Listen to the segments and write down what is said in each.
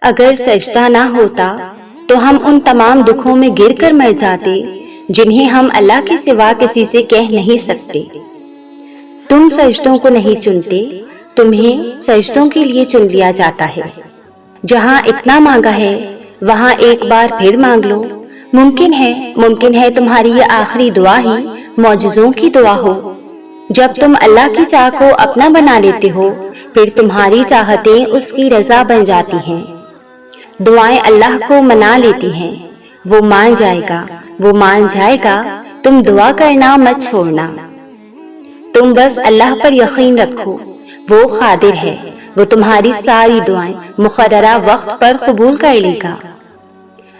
اگر سجدہ نہ ہوتا تو ہم ان تمام دکھوں میں گر کر مر جاتے جنہیں ہم اللہ کے سوا کسی سے کہہ نہیں سکتے۔ تم سجدوں کو نہیں چنتے، تمہیں سجدوں کے لیے چن لیا جاتا ہے۔ جہاں اتنا مانگا ہے وہاں ایک بار پھر مانگ لو۔ ممکن ہے تمہاری یہ آخری دعا ہی معجزوں کی دعا ہو۔ جب تم اللہ کی چاہ کو اپنا بنا لیتے ہو پھر تمہاری چاہتیں اس کی رضا بن جاتی ہیں۔ دعائیں اللہ کو منا لیتی ہیں، وہ مان جائے گا، تم دعا کرنا مت چھوڑنا۔ تم بس اللہ پر یقین رکھو، وہ قادر ہے، وہ تمہاری ساری دعائیں مقررہ وقت پر قبول کر لے گا۔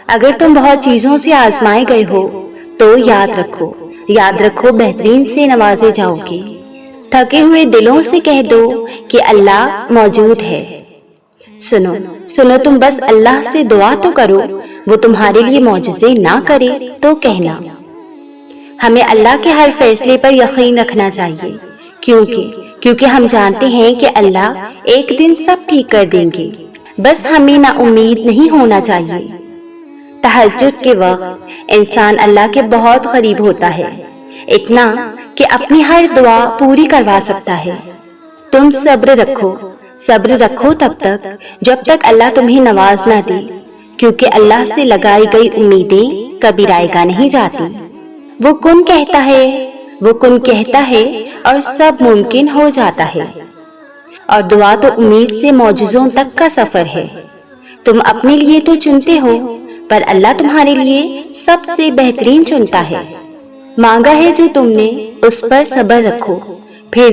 اگر تم بہت چیزوں سے آزمائے گئے ہو تو یاد رکھو بہترین سے نوازے جاؤ گے۔ تھکے ہوئے دلوں سے کہہ دو کہ اللہ موجود ہے۔ سنو تم بس اللہ سے دعا تو کرو، وہ تمہارے لیے معجزے نہ کرے تو کہنا۔ ہمیں اللہ کے ہر فیصلے پر یقین رکھنا چاہیے، کیونکہ ہم جانتے ہیں کہ اللہ ایک دن سب ٹھیک کر دیں گے۔ بس ہمیں نا امید نہیں ہونا چاہیے۔ تہجد کے وقت انسان اللہ کے بہت قریب ہوتا ہے، اتنا کہ اپنی ہر دعا پوری کروا سکتا ہے۔ تم صبر رکھو تب تک جب تک اللہ تمہیں نواز نہ دے، کیونکہ اللہ سے لگائی گئی امیدیں کبھی رائگاں نہیں جاتی۔ وہ کن کہتا ہے اور سب ممکن ہو جاتا ہے۔ اور دعا تو امید سے معجزوں تک کا سفر ہے۔ تم اپنے لیے تو چنتے ہو پر اللہ تمہارے لیے سب سے بہترین چنتا ہے۔ مانگا ہے جو تم نے اس پر صبر رکھو، پھر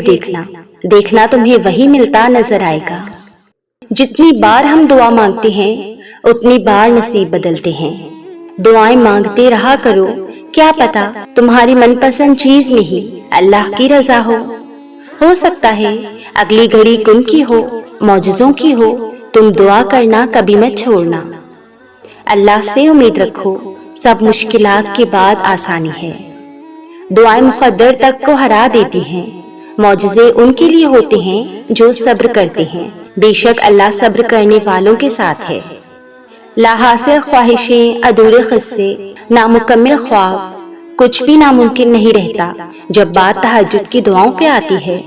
دیکھنا تمہیں وہی ملتا نظر آئے گا۔ جتنی بار ہم دعا مانگتے ہیں اتنی بار نصیب بدلتے ہیں۔ دعائیں مانگتے رہا کرو، کیا پتا تمہاری من پسند چیز میں ہی اللہ کی رضا ہو سکتا ہے اگلی گھڑی کن کی ہو، معجزوں کی ہو۔ تم دعا کرنا کبھی مت چھوڑنا۔ اللہ سے امید رکھو، سب مشکلات کے بعد آسانی ہے۔ دعائیں مقدر تک کو ہرا دیتی ہیں۔ معجزے ان کے لیے ہوتے ہیں جو صبر کرتے ہیں، بے شک اللہ صبر کرنے والوں کے ساتھ ہے۔ لا حاصل خواہشیں، ادھورے قصے، نامکمل خواب، کچھ بھی ناممکن نہیں رہتا جب بات تہجد کی دعاؤں پہ آتی ہے۔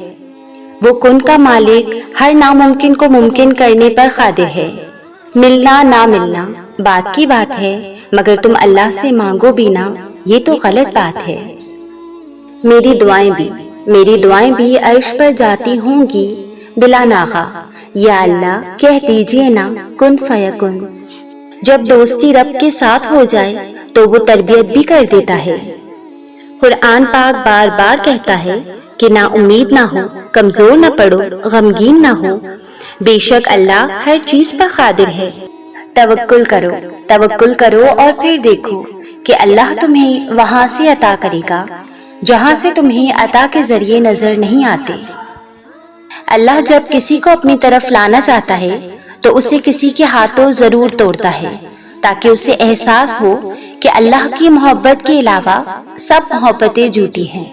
وہ کن کا مالک ہر ناممکن کو ممکن کرنے پر قادر ہے۔ ملنا نہ ملنا بات کی بات ہے، مگر تم اللہ سے مانگو بھی نہ، یہ تو غلط بات ہے۔ میری دعائیں بھی عرش پر جاتی ہوں گی بلا ناغہ، یا اللہ کہہ دیجئے نا کن فیکن۔ جب دوستی رب کے ساتھ ہو جائے تو وہ تربیت بھی کر دیتا ہے۔ قرآن پاک بار بار کہتا ہے کہ نا امید نہ ہو، کمزور نہ پڑو، غمگین نہ ہو، بے شک اللہ ہر چیز پر قادر ہے۔ توکل کرو اور پھر دیکھو کہ اللہ تمہیں وہاں سے عطا کرے گا جہاں سے تمہیں عطا کے ذریعے نظر نہیں آتے۔ اللہ جب کسی کو اپنی طرف لانا چاہتا ہے تو اسے کسی کے ہاتھوں ضرور توڑتا ہے تاکہ اسے احساس ہو کہ اللہ کی محبت کے علاوہ سب محبتیں جھوٹی ہیں۔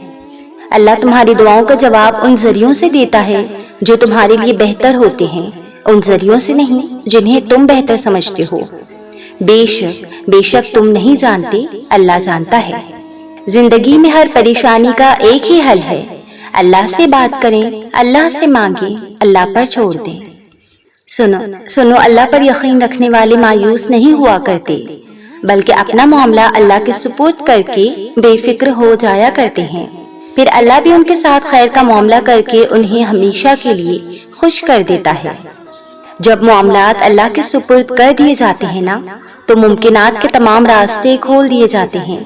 اللہ تمہاری دعاؤں کا جواب ان ذریعوں سے دیتا ہے جو تمہارے لیے بہتر ہوتے ہیں، ان ذریعوں سے نہیں جنہیں تم بہتر سمجھتے ہو۔ بے شک تم نہیں جانتے، اللہ جانتا ہے۔ زندگی میں ہر پریشانی کا ایک ہی حل ہے، اللہ سے بات کریں، اللہ سے مانگیں، اللہ پر چھوڑ دیں۔ سنو اللہ پر یقین رکھنے والے مایوس نہیں ہوا کرتے، بلکہ اپنا معاملہ اللہ کے سپرد کر کے بے فکر ہو جایا کرتے ہیں۔ پھر اللہ بھی ان کے ساتھ خیر کا معاملہ کر کے انہیں ہمیشہ کے لیے خوش کر دیتا ہے۔ جب معاملات اللہ کے سپرد کر دیے جاتے ہیں نا تو ممکنات کے تمام راستے کھول دیے جاتے ہیں۔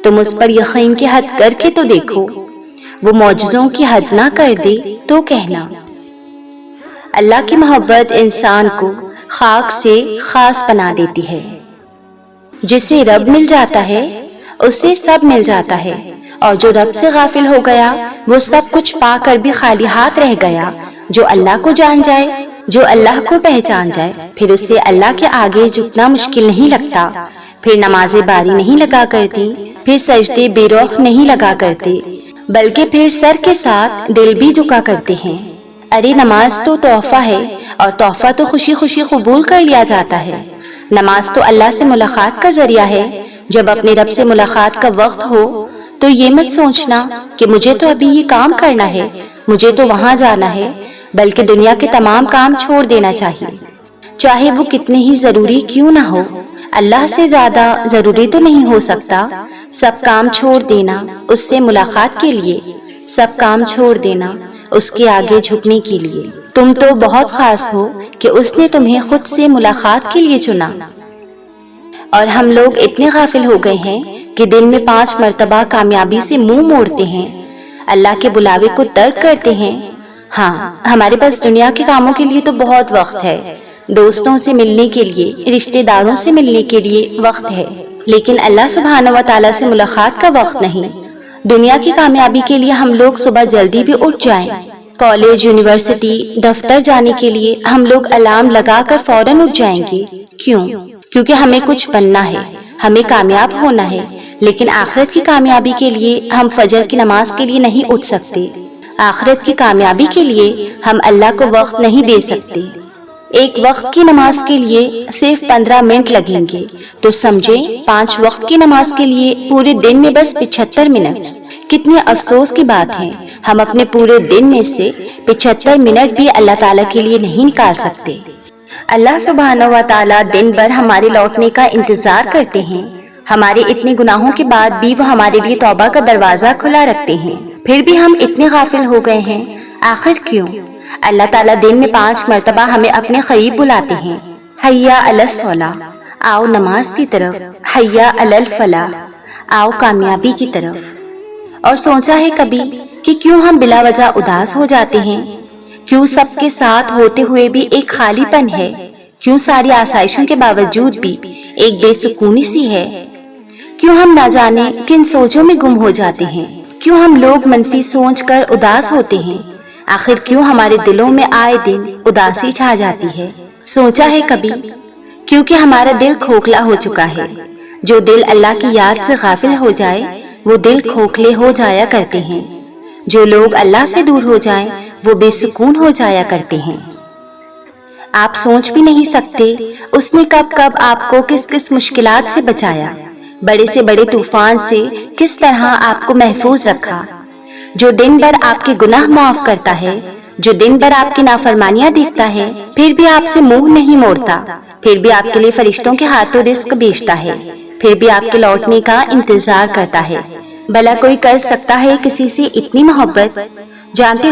تم اس پر یقین کی حد کر کے تو دیکھو، وہ معجزوں کی حد نہ کر دے تو کہنا۔ اللہ کی محبت انسان کو خاک سے خاص بنا دیتی ہے۔ جسے رب مل جاتا ہے اسے سب مل جاتا ہے، اور جو رب سے غافل ہو گیا وہ سب کچھ پا کر بھی خالی ہاتھ رہ گیا۔ جو اللہ کو جان جائے، جو اللہ کو پہچان جائے، پھر اسے اللہ کے آگے جھکنا مشکل نہیں لگتا، پھر نمازیں باری نہیں لگا کرتی، پھر سجدے بے روح نہیں لگا کرتے، بلکہ پھر سر کے ساتھ دل بھی جھکا کرتے ہیں۔ ارے نماز تو تحفہ ہے اور تحفہ تو خوشی خوشی قبول کر لیا جاتا ہے۔ نماز تو اللہ سے ملاقات کا ذریعہ ہے۔ جب اپنے رب سے ملاقات کا وقت ہو تو یہ مت سوچنا کہ مجھے تو ابھی یہ کام کرنا ہے، مجھے تو وہاں جانا ہے، بلکہ دنیا کے تمام کام چھوڑ دینا چاہیے، چاہے وہ کتنے ہی ضروری کیوں نہ ہو۔ اللہ سے زیادہ ضروری تو نہیں ہو سکتا۔ سب کام چھوڑ دینا اس سے ملاقات کے لیے، سب کام چھوڑ دینا اس کے آگے جھکنے کے لیے۔ تم تو بہت خاص ہو کہ اس نے تمہیں خود سے ملاقات کے لیے چنا۔ اور ہم لوگ اتنے غافل ہو گئے ہیں کہ دن میں 5 مرتبہ کامیابی سے منہ موڑتے ہیں، اللہ کے بلاوے کو ترک کرتے ہیں۔ ہاں، ہمارے پاس دنیا کے کاموں کے لیے تو بہت وقت ہے، دوستوں سے ملنے کے لیے، رشتہ داروں سے ملنے کے لیے وقت ہے، لیکن اللہ سبحانہ و تعالیٰ سے ملاقات کا وقت نہیں۔ دنیا کی کامیابی کے لیے ہم لوگ صبح جلدی بھی اٹھ جائیں، کالج، یونیورسٹی، دفتر جانے کے لیے ہم لوگ الارم لگا کر فوراً اٹھ جائیں گے۔ کیوں؟ کیونکہ ہمیں کچھ بننا ہے، ہمیں کامیاب ہونا ہے، لیکن آخرت کی کامیابی کے لیے ہم فجر کی نماز کے لیے نہیں اٹھ سکتے۔ آخرت کی کامیابی کے لیے ہم اللہ کو وقت نہیں دے سکتے۔ ایک وقت کی نماز کے لیے صرف 15 منٹ لگیں گے، تو سمجھیں 5 وقت کی نماز کے لیے پورے دن میں بس 75 منٹ۔ کتنے افسوس کی بات ہے، ہم اپنے پورے دن میں سے 75 منٹ بھی اللہ تعالیٰ کے لیے نہیں نکال سکتے۔ اللہ سبحانہ و تعالیٰ دن بھر ہمارے لوٹنے کا انتظار کرتے ہیں، ہمارے اتنے گناہوں کے بعد بھی وہ ہمارے لیے توبہ کا دروازہ کھلا رکھتے ہیں، پھر بھی ہم اتنے غافل ہو گئے ہیں۔ آخر کیوں؟ اللہ تعالیٰ دن میں 5 مرتبہ ہمیں اپنے قریب بلاتے ہیں، حیا علی الصلاۃ، آؤ نماز کی طرف، حیا علی الفلاح، آؤ کامیابی کی طرف۔ اور سوچا ہے کبھی کہ کیوں ہم بلا وجہ اداس ہو جاتے ہیں؟ کیوں سب کے ساتھ ہوتے ہوئے بھی ایک خالی پن ہے؟ کیوں ساری آسائشوں کے باوجود بھی ایک بے سکونی سی ہے؟ کیوں ہم نہ جانے کن سوچوں میں گم ہو جاتے ہیں؟ کیوں ہم لوگ منفی سوچ کر اداس ہوتے ہیں؟ آخر کیوں ہمارے دلوں میں آئے دن اداسی چھا جاتی ہے؟ سوچا ہے کبھی؟ کیونکہ ہمارا دل کھوکھلا ہو چکا ہے۔ جو دل اللہ کی یاد سے غافل ہو جائے وہ دل کھوکھلے ہو جایا کرتے ہیں، جو لوگ اللہ سے دور ہو جائیں وہ بے سکون ہو جایا کرتے ہیں۔ آپ سوچ بھی نہیں سکتے اس نے کب کب آپ کو کس کس مشکلات سے بچایا، بڑے سے بڑے طوفان سے کس طرح آپ کو محفوظ رکھا۔ جو دن بھر آپ کے گناہ معاف کرتا ہے، جو دن بھر آپ کی نافرمانیاں دیکھتا ہے، پھر بھی آپ سے منہ نہیں موڑتا، پھر بھی آپ کے لیے فرشتوں کے ہاتھوں رزق بھیجتا ہے، پھر بھی آپ کے لوٹنے کا انتظار کرتا ہے۔ بھلا کوئی کر سکتا ہے کسی سے اتنی محبت؟ جانتے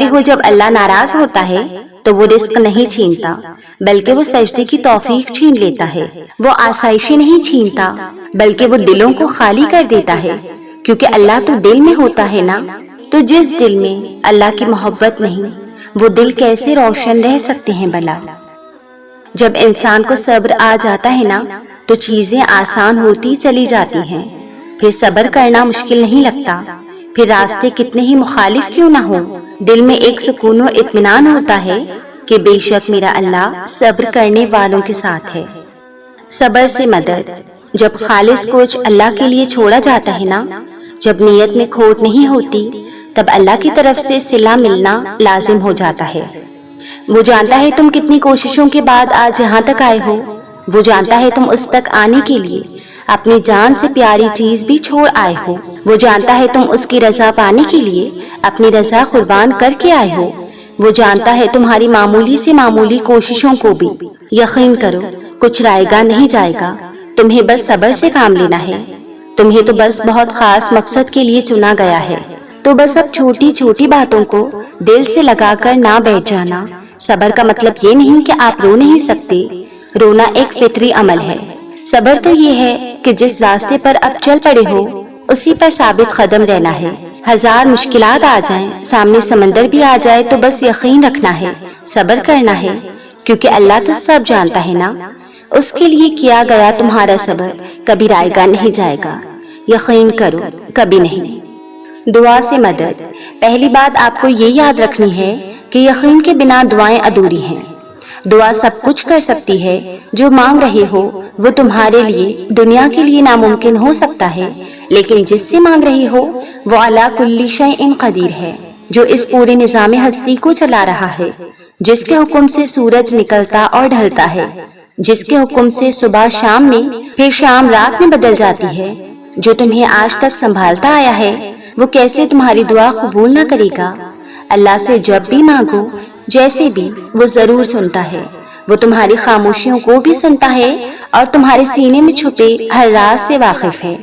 ہو جب اللہ ناراض ہوتا ہے تو وہ رزق نہیں چھینتا، بلکہ وہ سجدے کی توفیق چھین لیتا ہے۔ وہ آسائشیں نہیں چھینتا، بلکہ وہ دلوں کو خالی کر دیتا ہے، کیونکہ اللہ تو دل میں ہوتا ہے نا۔ تو جس دل میں اللہ کی محبت نہیں، وہ دل کیسے روشن رہ سکتے ہیں بھلا؟ جب انسان کو صبر آ جاتا ہے نا تو چیزیں آسان ہوتی چلی جاتی ہیں، پھر صبر کرنا مشکل نہیں لگتا، پھر راستے کتنے ہی مخالف کیوں نہ ہو، دل میں ایک سکون و اطمینان ہوتا ہے کہ بے شک میرا اللہ صبر کرنے والوں کے ساتھ ہے۔ صبر سے مدد، جب خالص کچھ اللہ کے لیے چھوڑا جاتا ہے نا، جب نیت میں کھوٹ نہیں ہوتی، تب اللہ کی طرف سے صلہ ملنا لازم ہو جاتا ہے۔ وہ جانتا ہے تم کتنی کوششوں کے بعد آج یہاں تک آئے ہو، وہ جانتا ہے تم اس تک آنے کے لیے اپنی جان سے پیاری چیز بھی چھوڑ آئے ہو، وہ جانتا ہے تم اس کی رضا پانے کے لیے اپنی رضا قربان کر کے آئے ہو، وہ جانتا ہے تمہاری معمولی سے معمولی کوششوں کو بھی۔ یقین کرو کچھ رائے گا نہیں جائے گا، تمہیں بس صبر سے کام لینا ہے، تمہیں تو بس بہت خاص مقصد کے لیے چنا گیا ہے، تو بس اب چھوٹی چھوٹی باتوں کو دل سے لگا کر نہ بیٹھ جانا۔ صبر کا مطلب یہ نہیں کہ آپ رو نہیں سکتے، رونا ایک فطری عمل ہے۔ صبر تو یہ ہے کہ جس راستے پر اب چل پڑے ہو اسی پر ثابت قدم رہنا ہے، ہزار مشکلات آ جائیں، سامنے سمندر بھی آ جائے تو بس یقین رکھنا ہے، صبر کرنا ہے، کیونکہ اللہ تو سب جانتا ہے نا۔ اس کے لیے کیا گیا تمہارا صبر کبھی رائے گا نہیں جائے گا، یقین کرو کبھی نہیں۔ دعا سے مدد، پہلی بات آپ کو یہ یاد رکھنی ہے کہ یقین کے بنا دعائیں ادھوری ہیں۔ دعا سب کچھ کر سکتی ہے، جو مانگ رہے ہو وہ تمہارے لیے دنیا کے لیے ناممکن ہو سکتا ہے، لیکن جس سے مانگ رہی ہو وہ علی کل شیء قدیر ہے، جو اس پورے نظام ہستی کو چلا رہا ہے، جس کے حکم سے سورج نکلتا اور ڈھلتا ہے، جس کے حکم سے صبح شام میں پھر شام رات میں بدل جاتی ہے، جو تمہیں آج تک سنبھالتا آیا ہے، وہ کیسے تمہاری دعا قبول نہ کرے گا؟ اللہ سے جب بھی مانگو، جیسے بھی، وہ ضرور سنتا ہے۔ وہ تمہاری خاموشیوں کو بھی سنتا ہے اور تمہارے سینے میں چھپے ہر راز سے واقف ہے۔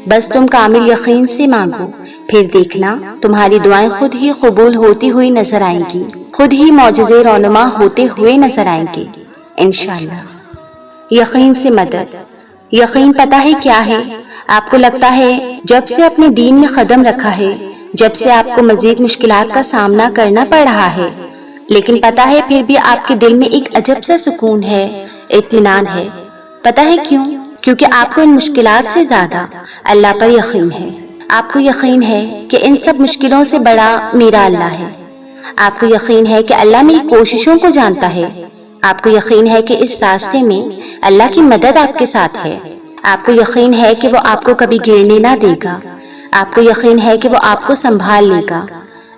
بس تم کامل یقین سے مانگو، پھر دیکھنا تمہاری دعائیں خود ہی قبول ہوتی ہوئی نظر آئیں گی، خود ہی معجزے رونما ہوتے ہوئے نظر آئیں گے انشاءاللہ۔ یقین سے مدد۔ یقین پتہ ہے کیا ہے؟ آپ کو لگتا ہے جب سے اپنے دین میں قدم رکھا ہے، جب سے آپ کو مزید مشکلات کا سامنا کرنا پڑ رہا ہے، لیکن پتہ ہے پھر بھی آپ کے دل میں ایک عجب سا سکون ہے، اطمینان ہے۔ پتہ ہے کیوں؟ کیونکہ آپ کو ان مشکلات سے زیادہ اللہ پر یقین ہے۔ آپ کو یقین ہے کہ ان سب مشکلوں سے بڑا میرا اللہ ہے۔ آپ کو یقین ہے کہ اللہ میری کوششوں کو جانتا ہے۔ آپ کو یقین ہے کہ اس راستے میں اللہ کی مدد آپ کے ساتھ ہے۔ آپ کو یقین ہے کہ وہ آپ کو کبھی گرنے نہ دے گا۔ آپ کو یقین ہے کہ وہ آپ کو سنبھال لے گا۔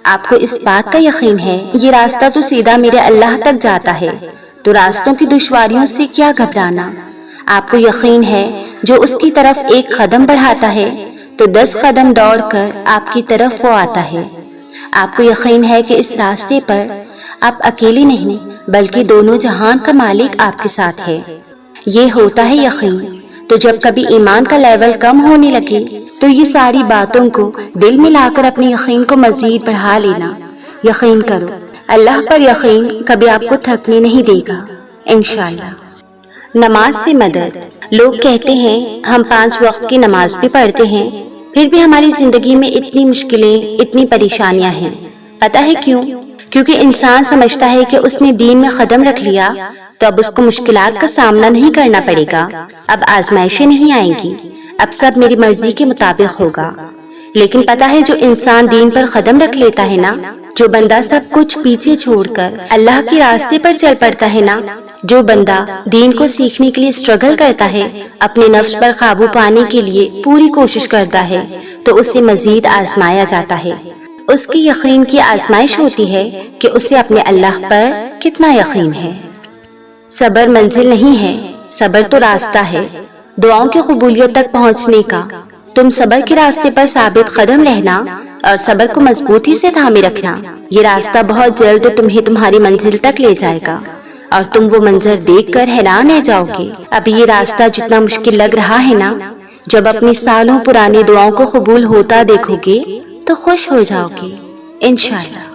آپ کو اس بات کا یقین ہے یہ راستہ تو سیدھا میرے اللہ تک جاتا ہے، تو راستوں کی دشواریوں سے کیا گھبرانا۔ آپ کو یقین ہے جو اس کی طرف ایک قدم بڑھاتا ہے تو 10 قدم دوڑ کر آپ کی طرف وہ آتا ہے۔ آپ کو یقین ہے کہ اس راستے پر آپ اکیلے نہیں بلکہ دونوں جہان کا مالک آپ کے ساتھ ہے۔ یہ ہوتا ہے یقین۔ تو جب کبھی ایمان کا لیول کم ہونے لگے تو یہ ساری باتوں کو دل میں لا کر اپنے یقین کو مزید بڑھا لینا۔ یقین کرو، اللہ پر یقین کبھی آپ کو تھکنے نہیں دے گا انشاءاللہ۔ نماز سے مدد۔ لوگ کہتے ہیں ہم 5 وقت کی نماز بھی پڑھتے ہیں، پھر بھی ہماری زندگی میں اتنی مشکلیں، اتنی پریشانیاں ہیں۔ پتہ ہے کیوں؟ کیونکہ انسان سمجھتا ہے کہ اس نے دین میں قدم رکھ لیا تو اب اس کو مشکلات کا سامنا نہیں کرنا پڑے گا، اب آزمائشیں نہیں آئیں گی، اب سب میری مرضی کے مطابق ہوگا۔ لیکن پتہ ہے جو انسان دین پر قدم رکھ لیتا ہے نا، جو بندہ سب کچھ پیچھے چھوڑ کر اللہ کے راستے پر چل پڑتا ہے نا، جو بندہ دین کو سیکھنے کے لیے اسٹرگل کرتا ہے، اپنے نفس پر قابو پانے کے لیے پوری کوشش کرتا ہے، تو اسے مزید آزمایا جاتا ہے۔ اس کی یقین کی آزمائش ہوتی ہے کہ اسے اپنے اللہ پر کتنا یقین ہے۔ صبر منزل نہیں ہے، صبر تو راستہ ہے دعاؤں کی قبولیت تک پہنچنے کا۔ تم صبر کے راستے پر ثابت قدم رہنا اور صبر کو مضبوطی سے تھامے رکھنا۔ یہ راستہ بہت جلد تمہیں تمہاری منزل تک لے جائے گا اور تم وہ منظر دیکھ کر حیران رہ جاؤ گے۔ اب یہ راستہ جتنا مشکل لگ رہا ہے نا، جب اپنی سالوں پرانی دعاؤں کو قبول ہوتا دیکھو گے تو خوش ہو جاؤ گے انشاءاللہ۔